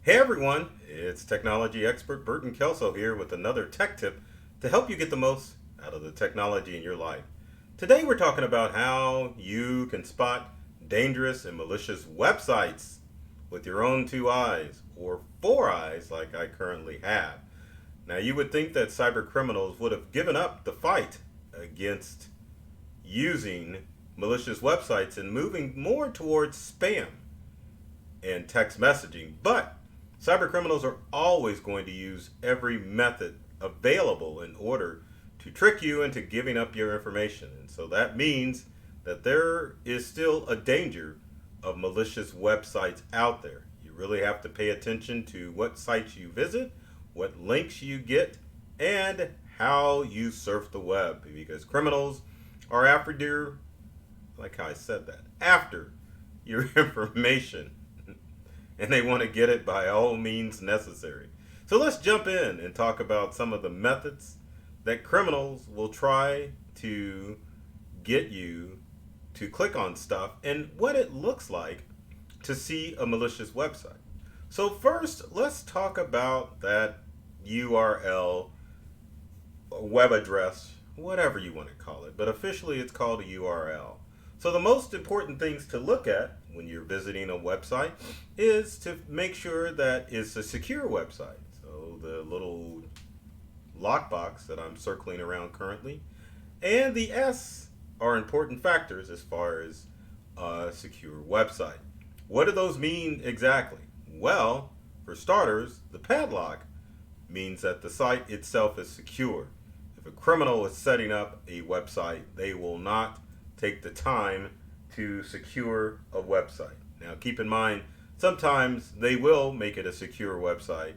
Hey everyone, it's technology expert Burton Kelso here with another tech tip to help you get the most out of the technology in your life. Today we're talking about how you can spot dangerous and malicious websites with your own two eyes or four eyes like I currently have. Now you would think that cyber criminals would have given up the fight against using malicious websites and moving more towards spam and text messaging, but cybercriminals are always going to use every method available in order to trick you into giving up your information. And so that means that there is still a danger of malicious websites out there. You really have to pay attention to what sites you visit, what links you get, and how you surf the web, because criminals are after your, like how I said that, after your information and they want to get it by all means necessary. So let's jump in and talk about some of the methods that criminals will try to get you to click on stuff and what it looks like to see a malicious website. So first, let's talk about that URL, web address, whatever you want to call it, but officially it's called a URL. So the most important things to look at when you're visiting a website is to make sure that it's a secure website. So the little lockbox that I'm circling around currently and the S are important factors as far as a secure website. What do those mean exactly? Well, for starters, the padlock means that the site itself is secure. If a criminal is setting up a website, they will not take the time to secure a website. Now keep in mind, sometimes they will make it a secure website,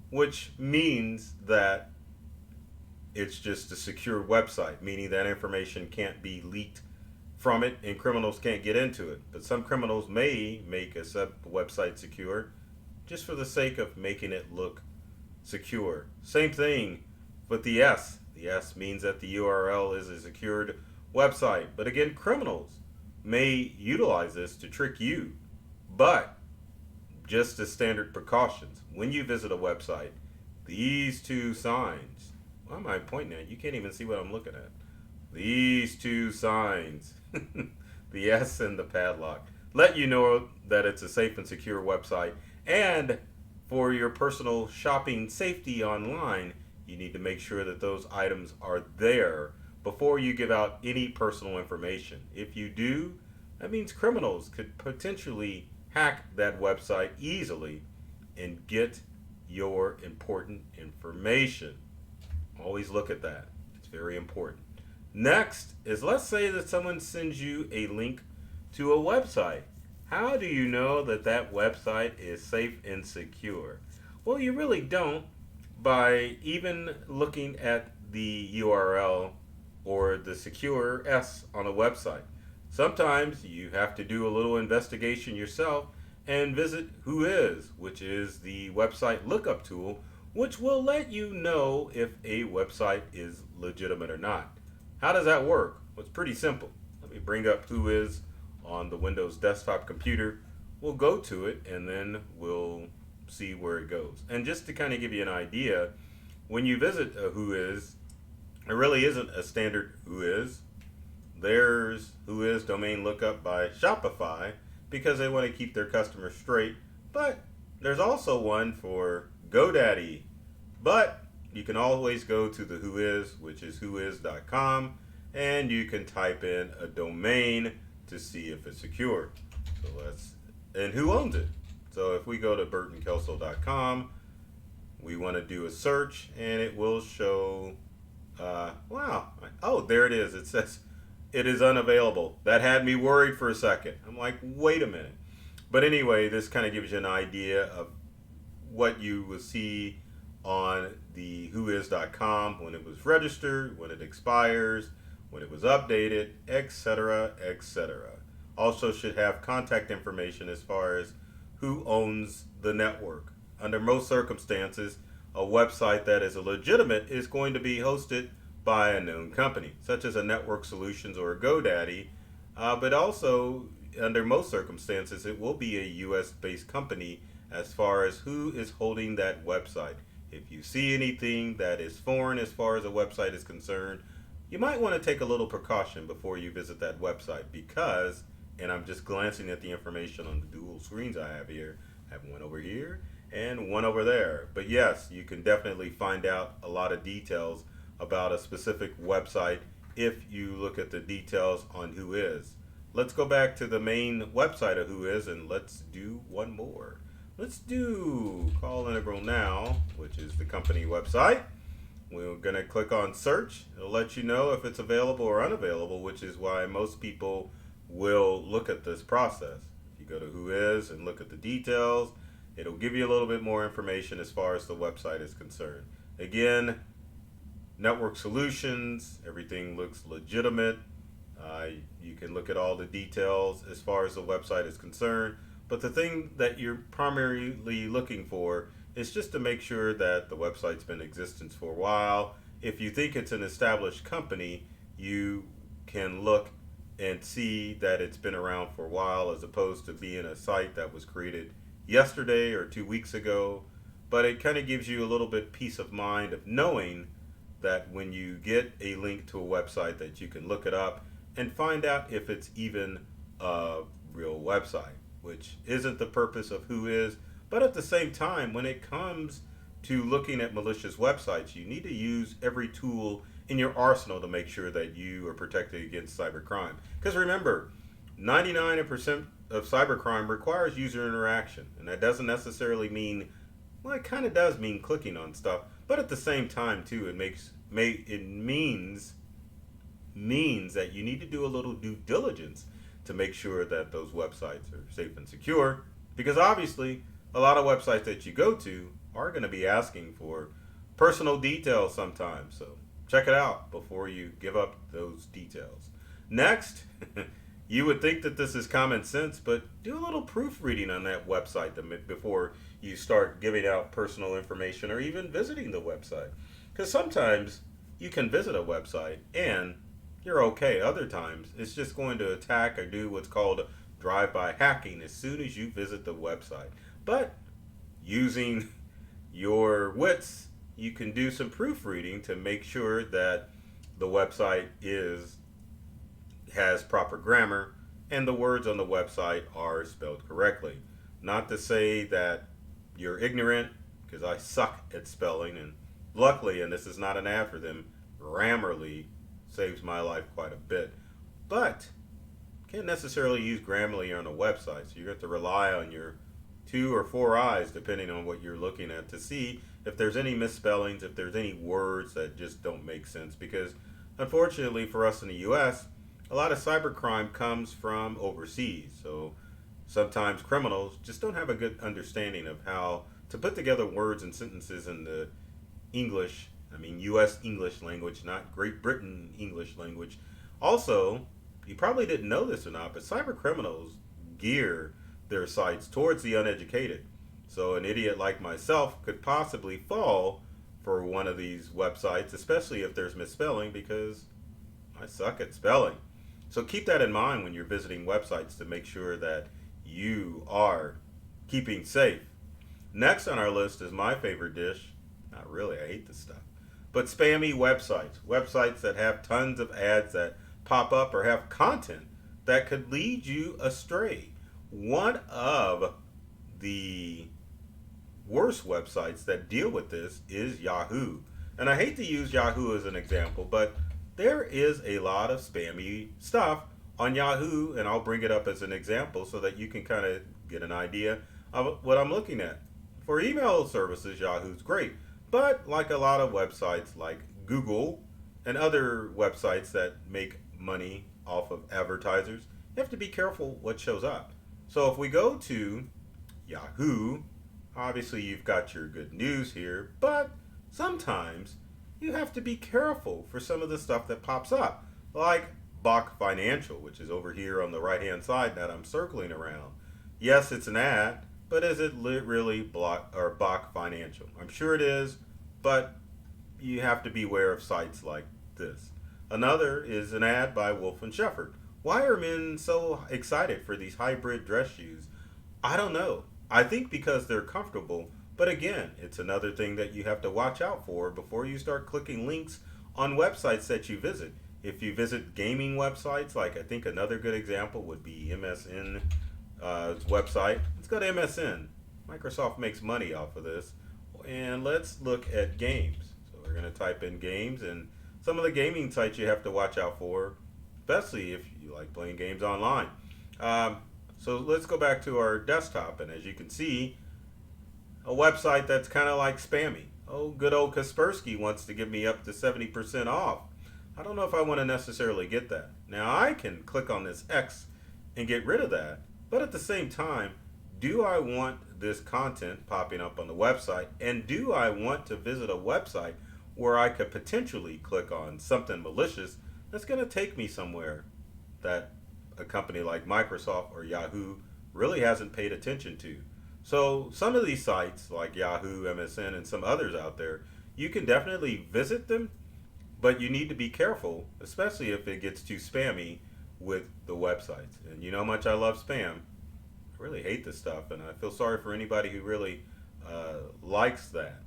which means that it's just a secure website, meaning that information can't be leaked from it and criminals can't get into it. But some criminals may make a website secure just for the sake of making it look secure. Same thing with the S. The S means that the URL is a secured website. But again, criminals may utilize this to trick you. But just as standard precautions, when you visit a website, these two signs, why am I pointing at? You can't even see what I'm looking at. These two signs, the S and the padlock, let you know that it's a safe and secure website. And for your personal shopping safety online, you need to make sure that those items are there before you give out any personal information. If you do, that means criminals could potentially hack that website easily and get your important information. Always look at that. It's very important. Next is, let's say that someone sends you a link to a website. How do you know that that website is safe and secure? Well, you really don't by even looking at the URL or the secure S on a website. Sometimes you have to do a little investigation yourself and visit Whois, which is the website lookup tool, which will let you know if a website is legitimate or not. How does that work? Well, it's pretty simple. Let me bring up Whois on the Windows desktop computer. We'll go to it and then we'll see where it goes. And just to kind of give you an idea, when you visit a Whois, it really isn't a standard Whois. There's Whois domain lookup by Shopify because they want to keep their customers straight. But there's also one for GoDaddy. But you can always go to the Whois, which is whois.com, and you can type in a domain to see if it's secure. So and who owns it? So if we go to burtonkelso.com, we want to do a search and it will show, wow, oh, there it is. It says it is unavailable. That had me worried for a second. I'm like, wait a minute. But anyway, this kind of gives you an idea of what you will see on the whois.com when it was registered, when it expires, when it was updated, etc., etc. Also should have contact information as far as who owns the network. Under most circumstances, a website that is legitimate is going to be hosted by a known company, such as a Network Solutions or a GoDaddy, but also under most circumstances, it will be a US-based company as far as who is holding that website. If you see anything that is foreign as far as a website is concerned, you might want to take a little precaution before you visit that website because, and I'm just glancing at the information on the dual screens I have here. I have one over here and one over there. But yes, you can definitely find out a lot of details about a specific website if you look at the details on Whois. Let's go back to the main website of Whois and let's do one more. Let's do Call Integral Now, which is the company website. We're going to click on search. It'll let you know if it's available or unavailable, which is why most people will look at this process. If you go to Whois and look at the details, it'll give you a little bit more information as far as the website is concerned. Again, network solutions, everything looks legitimate. You can look at all the details as far as the website is concerned. But the thing that you're primarily looking for is just to make sure that the website's been in existence for a while. If you think it's an established company, you can look and see that it's been around for a while as opposed to being a site that was created yesterday or 2 weeks ago. But it kind of gives you a little bit peace of mind of knowing that when you get a link to a website that you can look it up and find out if it's even a real website, which isn't the purpose of Whois. But at the same time, when it comes to looking at malicious websites, you need to use every tool in your arsenal to make sure that you are protected against cybercrime. Because remember, 99% of cybercrime requires user interaction, and that doesn't necessarily mean, well, it kind of does mean clicking on stuff, but at the same time too, it means that you need to do a little due diligence to make sure that those websites are safe and secure, because obviously a lot of websites that you go to are going to be asking for personal details sometimes, so check it out before you give up those details. Next, you would think that this is common sense, but do a little proofreading on that website before you start giving out personal information or even visiting the website, because sometimes you can visit a website and you're okay. Other times, it's just going to attack or do what's called drive-by hacking as soon as you visit the website. But using your wits, you can do some proofreading to make sure that the website has proper grammar and the words on the website are spelled correctly. Not to say that you're ignorant, because I suck at spelling, and luckily, and this is not an ad for them, Grammarly saves my life quite a bit. But can't necessarily use Grammarly on a website, so you have to rely on your 2 or 4 eyes, depending on what you're looking at, to see if there's any misspellings, if there's any words that just don't make sense. Because unfortunately for us in the US, a lot of cybercrime comes from overseas. So sometimes criminals just don't have a good understanding of how to put together words and sentences in the US English language, not Great Britain English language. Also, you probably didn't know this or not, but cyber criminals gear their sites towards the uneducated. So an idiot like myself could possibly fall for one of these websites, especially if there's misspelling, because I suck at spelling. So keep that in mind when you're visiting websites to make sure that you are keeping safe. Next on our list is my favorite dish. Not really, I hate this stuff. But spammy websites. Websites that have tons of ads that pop up or have content that could lead you astray. One of the worst websites that deal with this is Yahoo. And I hate to use Yahoo as an example, but there is a lot of spammy stuff on Yahoo, and I'll bring it up as an example so that you can kind of get an idea of what I'm looking at. For email services, Yahoo's great, but like a lot of websites like Google and other websites that make money off of advertisers, you have to be careful what shows up. So if we go to Yahoo, obviously you've got your good news here, but sometimes you have to be careful for some of the stuff that pops up, like Bach Financial, which is over here on the right hand side that I'm circling around. Yes, it's an ad, but is it really Bach Financial? I'm sure it is, but you have to beware of sites like this. Another is an ad by Wolf and Shepard. Why are men so excited for these hybrid dress shoes? I don't know. I think because they're comfortable, but again, it's another thing that you have to watch out for before you start clicking links on websites that you visit. If you visit gaming websites, like I think another good example would be MSN website. Let's go to MSN. Microsoft makes money off of this. And let's look at games. So we're going to type in games, and some of the gaming sites you have to watch out for, especially if you like playing games online. Um, so let's go back to our desktop, and as you can see, a website that's kind of like spammy. Oh, good old Kaspersky wants to give me up to 70% off. I don't know if I want to necessarily get that. Now I can click on this X and get rid of that, but at the same time, do I want this content popping up on the website? And do I want to visit a website where I could potentially click on something malicious that's going to take me somewhere that a company like Microsoft or Yahoo really hasn't paid attention to? So some of these sites like Yahoo, MSN, and some others out there, you can definitely visit them, but you need to be careful, especially if it gets too spammy with the websites. And you know how much I love spam. I really hate this stuff, and I feel sorry for anybody who really likes that.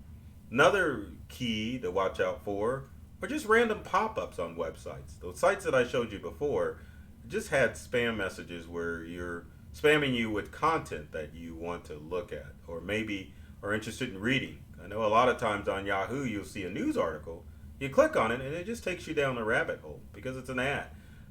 Another key to watch out for are just random pop-ups on websites. Those sites that I showed you before just had spam messages where you're spamming you with content that you want to look at or maybe are interested in reading. I know a lot of times on Yahoo you'll see a news article, you click on it, and it just takes you down a rabbit hole because it's an ad.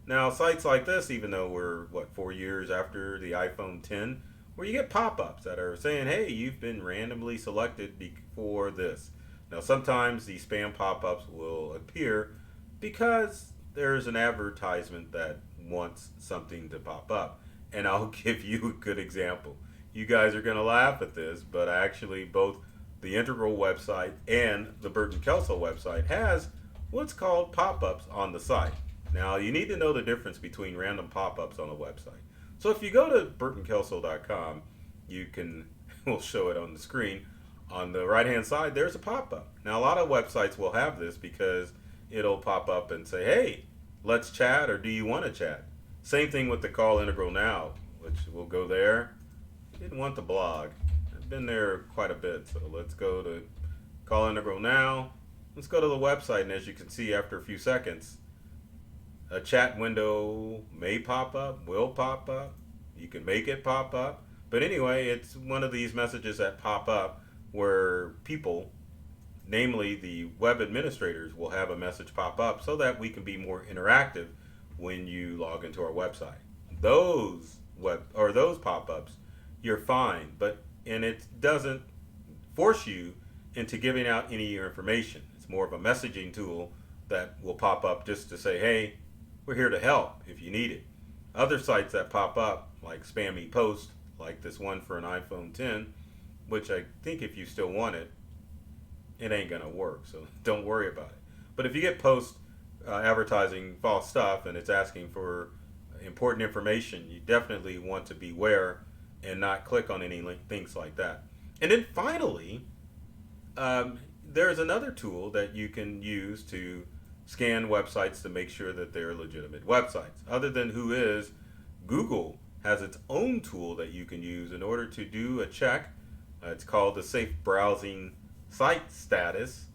Now, sites like this, even though we're, 4 years after the iPhone 10, where you get pop ups that are saying, hey, you've been randomly selected for this. Now, sometimes these spam pop ups will appear because there's an advertisement that wants something to pop up. And I'll give you a good example. You guys are going to laugh at this, but actually, both the Integral website and the Burton Kelso website has what's called pop ups on the site. Now, you need to know the difference between random pop-ups on a website. So if you go to burtonkelso.com, you can, we'll show it on the screen. On the right-hand side, there's a pop-up. Now, a lot of websites will have this because it'll pop up and say, hey, let's chat, or do you want to chat? Same thing with the Call Integral Now, which we'll go there. Didn't want the blog. I've been there quite a bit, so let's go to Call Integral Now. Let's go to the website, and as you can see after a few seconds, a chat window may pop up, will pop up. You can make it pop up. But anyway, it's one of these messages that pop up where people, namely the web administrators, will have a message pop up so that we can be more interactive when you log into our website. Those pop-ups, you're fine, and it doesn't force you into giving out any of your information. It's more of a messaging tool that will pop up just to say, hey, we're here to help if you need it. Other sites that pop up, like spammy post, like this one for an iPhone 10, which I think if you still want it, it ain't gonna work, so don't worry about it. But if you get posts advertising false stuff and it's asking for important information, you definitely want to beware and not click on any things like that. And then finally, there's another tool that you can use to scan websites to make sure that they're legitimate websites. Other than Whois, Google has its own tool that you can use in order to do a check. It's called the Safe Browsing Site Status.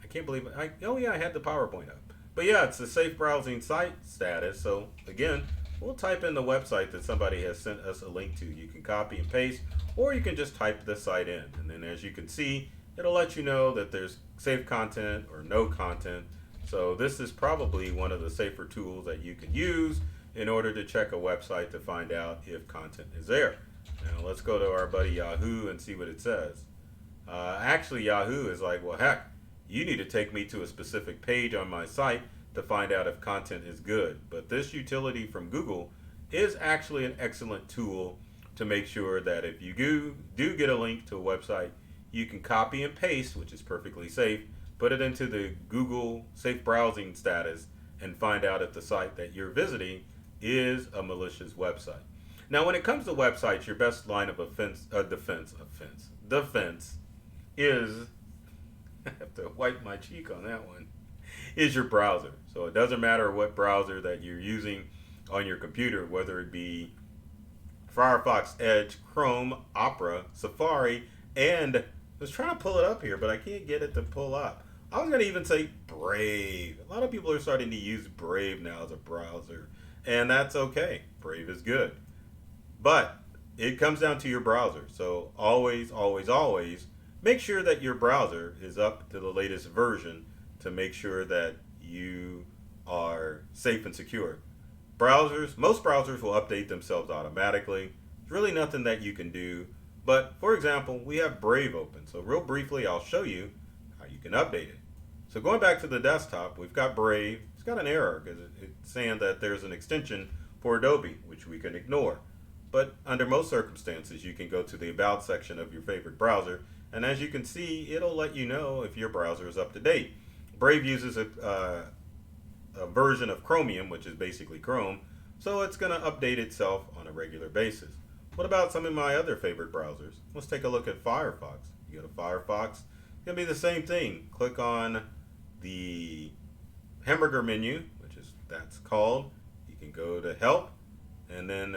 I can't believe it. I had the PowerPoint up. But yeah, it's the Safe Browsing Site Status. So again, we'll type in the website that somebody has sent us a link to. You can copy and paste, or you can just type the site in. And then as you can see, it'll let you know that there's safe content or no content. So this is probably one of the safer tools that you can use in order to check a website to find out if content is there. Now let's go to our buddy Yahoo and see what it says. Actually, Yahoo is like, well, heck, you need to take me to a specific page on my site to find out if content is good. But this utility from Google is actually an excellent tool to make sure that if you do get a link to a website, you can copy and paste, which is perfectly safe, put it into the Google Safe Browsing status, and find out if the site that you're visiting is a malicious website. Now, when it comes to websites, your best line of defense is, I have to wipe my cheek on that one, is your browser. So it doesn't matter what browser that you're using on your computer, whether it be Firefox, Edge, Chrome, Opera, Safari, and I was trying to pull it up here, but I can't get it to pull up. I was going to even say Brave. A lot of people are starting to use Brave now as a browser, and that's okay. Brave is good. But it comes down to your browser. So always, always, always make sure that your browser is up to the latest version to make sure that you are safe and secure. Most browsers will update themselves automatically. There's really nothing that you can do. But for example, we have Brave open. So real briefly, I'll show you how you can update it. So going back to the desktop, we've got Brave. It's got an error because it's saying that there's an extension for Adobe, which we can ignore. But under most circumstances, you can go to the About section of your favorite browser, and as you can see, it'll let you know if your browser is up to date. Brave uses a version of Chromium, which is basically Chrome, so it's going to update itself on a regular basis. What about some of my other favorite browsers? Let's take a look at Firefox. You go to Firefox, it's going to be the same thing. Click on the hamburger menu, which is that's called. You can go to Help, and then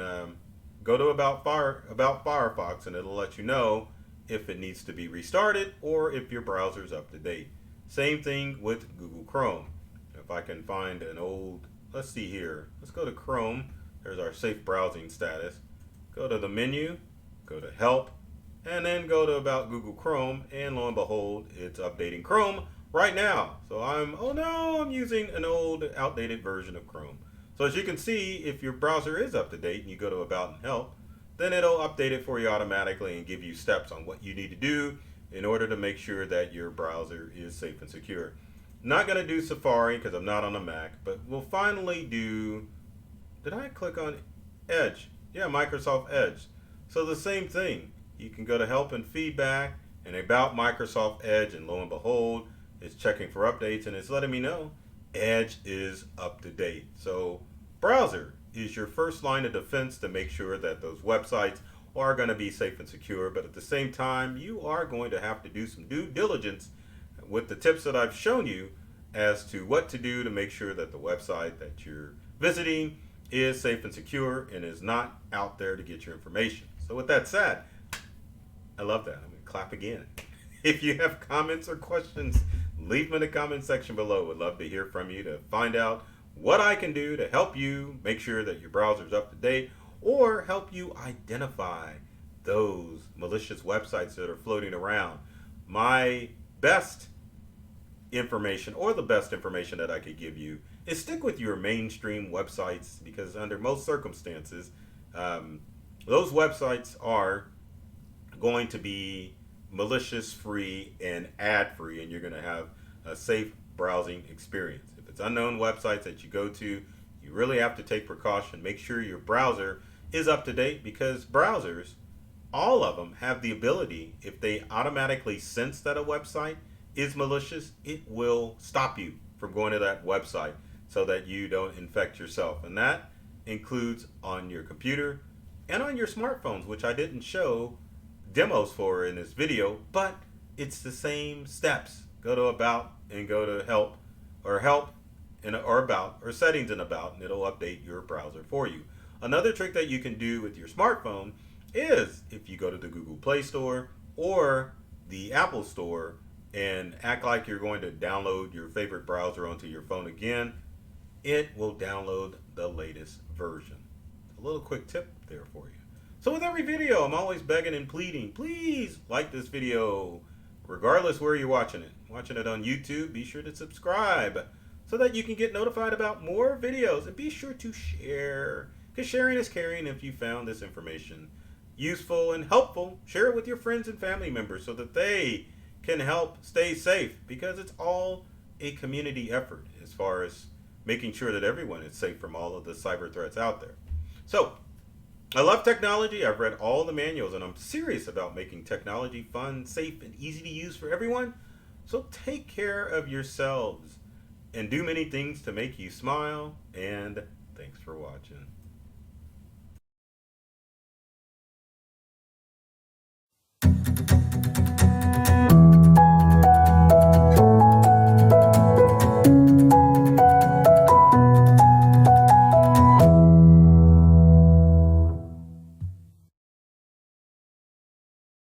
go to About Firefox, and it'll let you know if it needs to be restarted or if your browser's up to date. Same thing with Google Chrome. If I can find an old, let's see here. Let's go to Chrome. There's our safe browsing status. Go to the menu, go to Help, and then go to About Google Chrome, and lo and behold, it's updating Chrome right now. So I'm using an old, outdated version of Chrome. So as you can see, if your browser is up to date and you go to About and Help, then it'll update it for you automatically and give you steps on what you need to do in order to make sure that your browser is safe and secure. Not going to do Safari because I'm not on a Mac, but we'll finally do, did I click on Edge? Yeah, Microsoft Edge. So the same thing. You can go to Help and Feedback and About Microsoft Edge, and lo and behold, it's checking for updates and it's letting me know Edge is up to date. So browser is your first line of defense to make sure that those websites are going to be safe and secure, but at the same time, you are going to have to do some due diligence with the tips that I've shown you as to what to do to make sure that the website that you're visiting is safe and secure and is not out there to get your information. So with that said, I love that. I'm going to clap again. If you have comments or questions, leave them in the comment section below. Would love to hear from you to find out what I can do to help you make sure that your browser's up to date or help you identify those malicious websites that are floating around. My best information, or the best information that I could give you, is stick with your mainstream websites, because under most circumstances, those websites are going to be malicious free and ad free, and you're going to have a safe browsing experience. If it's unknown websites that you go to, you really have to take precaution. Make sure your browser is up to date, because browsers, all of them, have the ability, if they automatically sense that a website is malicious, it will stop you from going to that website so that you don't infect yourself. And that includes on your computer and on your smartphones, which I didn't show demos for in this video, but it's the same steps. Go to About and go to Help, or About, or Settings and About, and it'll update your browser for you. Another trick that you can do with your smartphone is if you go to the Google Play Store or the Apple Store and act like you're going to download your favorite browser onto your phone again, it will download the latest version. A little quick tip there for you. So with every video, I'm always begging and pleading, please like this video, regardless where you're watching it. Watching it on YouTube, be sure to subscribe so that you can get notified about more videos, and be sure to share, because sharing is caring. If you found this information useful and helpful, share it with your friends and family members so that they can help stay safe, because it's all a community effort as far as making sure that everyone is safe from all of the cyber threats out there. So, I love technology. I've read all the manuals, and I'm serious about making technology fun, safe, and easy to use for everyone. So take care of yourselves and do many things to make you smile, and thanks for watching.